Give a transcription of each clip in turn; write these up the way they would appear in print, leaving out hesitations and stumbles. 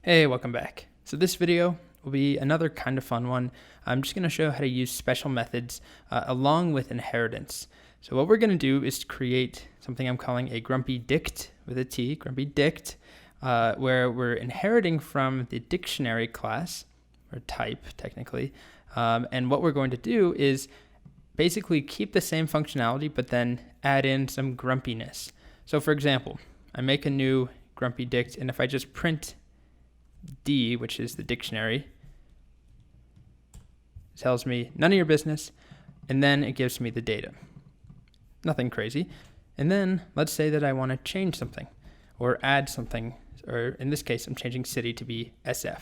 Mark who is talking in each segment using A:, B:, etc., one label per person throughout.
A: Hey, welcome back. So this video will be another kind of fun one. I'm just going to show how to use special methods along with inheritance. So what we're going to do is create something I'm calling a grumpy dict with a T, grumpy dict, where we're inheriting from the dictionary class, or type technically. And what we're going to do is basically keep the same functionality, but then add in some grumpiness. So for example, I make a new grumpy dict, and if I just print D, which is the dictionary, it tells me none of your business, and then it gives me the data. Nothing crazy. And then let's say that I want to change something or add something, or in this case, I'm changing city to be SF.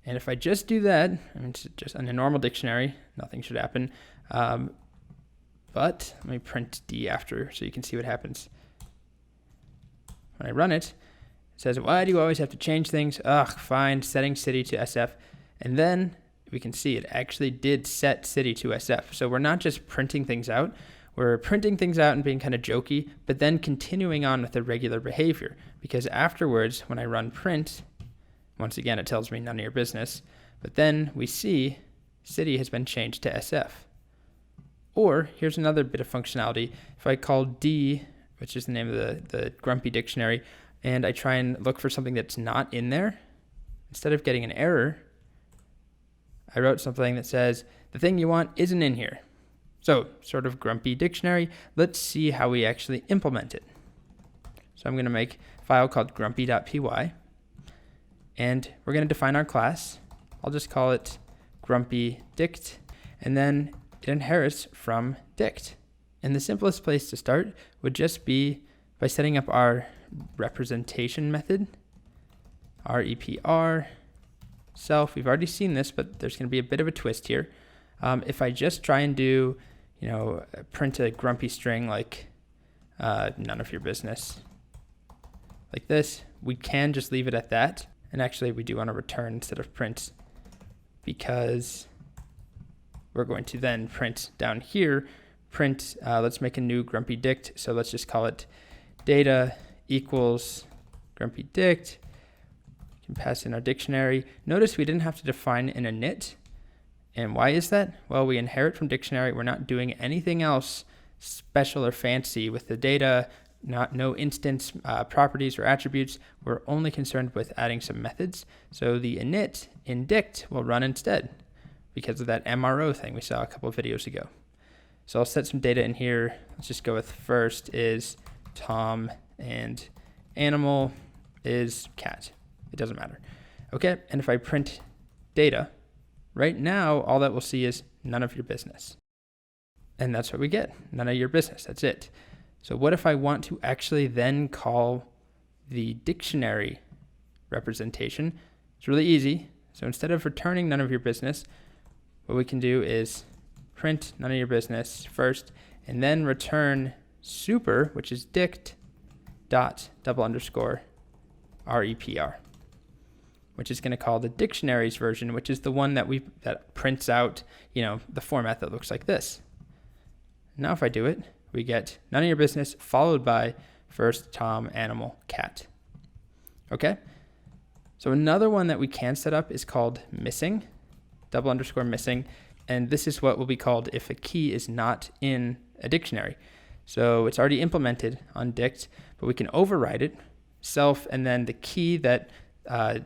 A: And if I just do that, I mean, it's just in a normal dictionary, nothing should happen. But let me print D after so you can see what happens. When I run it, it says, why do you always have to change things? Ugh, fine, setting city to SF. And then we can see it actually did set city to SF. So we're not just printing things out, we're printing things out and being kind of jokey, but then continuing on with the regular behavior. Because afterwards, when I run print, once again, it tells me none of your business, but then we see city has been changed to SF. Or here's another bit of functionality. If I call D, which is the name of the grumpy dictionary, and I try and look for something that's not in there, instead of getting an error, I wrote something that says, the thing you want isn't in here. So, sort of grumpy dictionary. Let's see how we actually implement it. So I'm going to make a file called grumpy.py, and we're going to define our class. I'll just call it grumpy dict, and then it inherits from dict. And the simplest place to start would just be by setting up our representation method, REPR, self. We've already seen this, but there's going to be a bit of a twist here. If I just try and do, print a grumpy string like none of your business, like this, we can just leave it at that. And actually, we do want to return instead of print, because we're going to then print down here, let's make a new grumpy dict. So let's just call it data equals grumpy dict. We can pass in our dictionary. Notice we didn't have to define an init. And why is that? Well, we inherit from dictionary. We're not doing anything else special or fancy with the data, no instance properties or attributes. We're only concerned with adding some methods. So the init in dict will run instead because of that MRO thing we saw a couple of videos ago. So I'll set some data in here. Let's just go with first is Tom and animal is cat. It doesn't matter. Okay, and if I print data, right now all that we'll see is none of your business. And that's what we get, none of your business, that's it. So what if I want to actually then call the dictionary representation? It's really easy. So instead of returning none of your business, what we can do is print none of your business first, and then return super, which is dict dot double underscore REPR, which is going to call the dictionaries version, which is the one that prints out, the format that looks like this. Now if I do it, we get none of your business followed by first Tom, animal, cat. Okay? So another one that we can set up is called missing, double underscore missing. And this is what will be called if a key is not in a dictionary. So it's already implemented on dict, but we can override it, self, and then the key that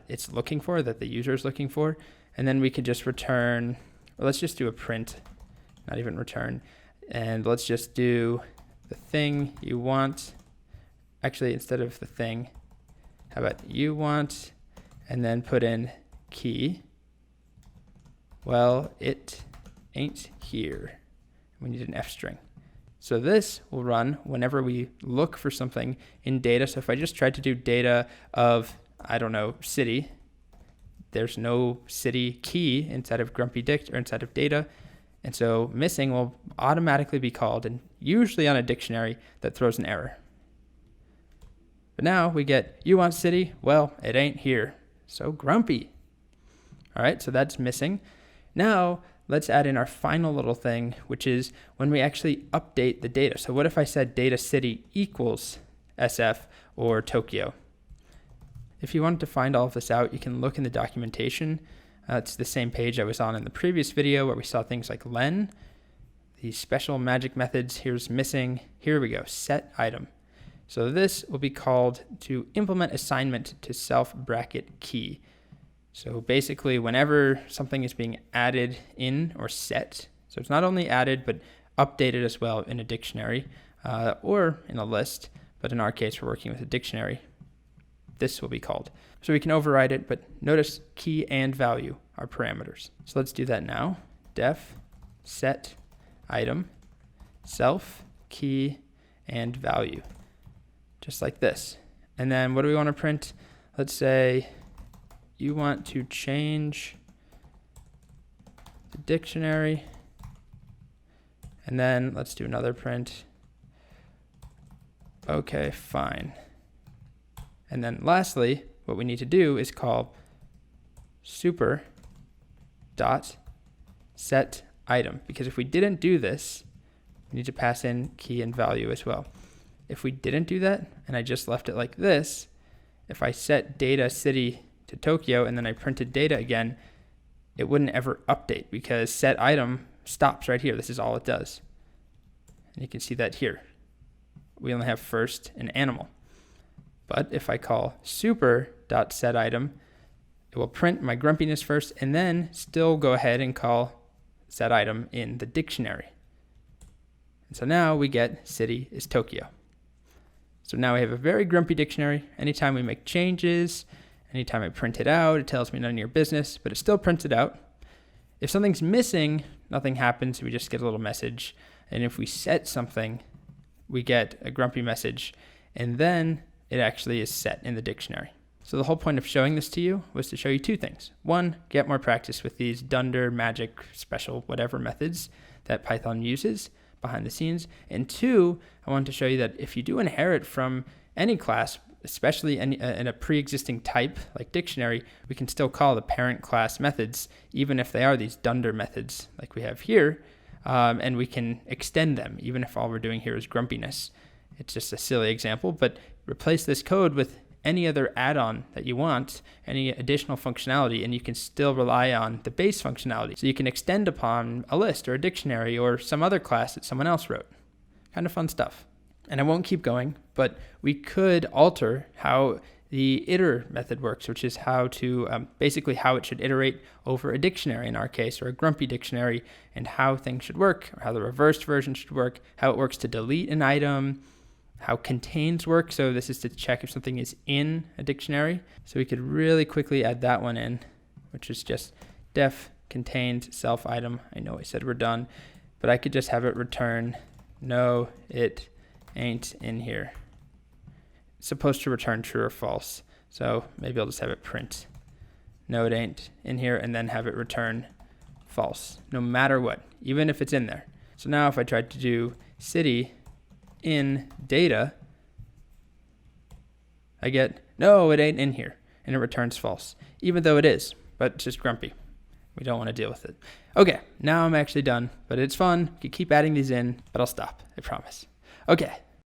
A: it's looking for, that the user is looking for. And then we could just return, or let's just do a print, not even return. And let's just do the thing you want. Actually, instead of the thing, how about you want, and then put in key. Well, it ain't here. We need an F string. So this will run whenever we look for something in data. So if I just tried to do data of, city, there's no city key inside of grumpy dict or inside of data. And so missing will automatically be called, and usually on a dictionary that throws an error. But now we get, you want city? Well, it ain't here. So grumpy. All right, so that's missing. Now let's add in our final little thing, which is when we actually update the data. So what if I said data city equals SF or Tokyo? If you wanted to find all of this out, you can look in the documentation. It's the same page I was on in the previous video where we saw things like len, the special magic methods. Here's missing. Here we go, set item. So this will be called to implement assignment to self bracket key. So basically whenever something is being added in or set, so it's not only added but updated as well in a dictionary or in a list, but in our case we're working with a dictionary, this will be called. So we can override it, but notice key and value are parameters. So let's do that now. Def set item self key and value, just like this. And then what do we want to print? Let's say you want to change the dictionary, and then let's do another print. Okay, fine. And then lastly, what we need to do is call super dot set item, because if we didn't do this, we need to pass in key and value as well. If we didn't do that, and I just left it like this, if I set data city to Tokyo and then I printed data again, it wouldn't ever update because set item stops right here. This is all it does. And you can see that here. We only have first and animal. But if I call super.setItem, it will print my grumpiness first and then still go ahead and call setItem in the dictionary. And so now we get city is Tokyo. So now we have a very grumpy dictionary. Anytime we make changes, anytime I print it out, it tells me none of your business, but it still prints it out. If something's missing, nothing happens. We just get a little message. And if we set something, we get a grumpy message. And then it actually is set in the dictionary. So the whole point of showing this to you was to show you two things. One, get more practice with these dunder, magic, special, whatever methods that Python uses behind the scenes. And two, I wanted to show you that if you do inherit from any class, especially in a pre-existing type like dictionary, we can still call the parent class methods, even if they are these dunder methods like we have here, and we can extend them, even if all we're doing here is grumpiness. It's just a silly example, but replace this code with any other add-on that you want, any additional functionality, and you can still rely on the base functionality. So you can extend upon a list or a dictionary or some other class that someone else wrote. Kind of fun stuff. And I won't keep going, but we could alter how the iter method works, which is how to basically how it should iterate over a dictionary in our case, or a grumpy dictionary, and how things should work, or how the reversed version should work, how it works to delete an item, how contains work. So this is to check if something is in a dictionary. So we could really quickly add that one in, which is just def contains self item. I know I said we're done, but I could just have it return, no, it ain't in here. It's supposed to return true or false. So maybe I'll just have it print, no, it ain't in here, and then have it return false, no matter what, even if it's in there. So now if I tried to do city in data, I get, no, it ain't in here, and it returns false, even though it is, but it's just grumpy. We don't want to deal with it. Okay, now I'm actually done, but it's fun. You can keep adding these in, but I'll stop, I promise. Okay,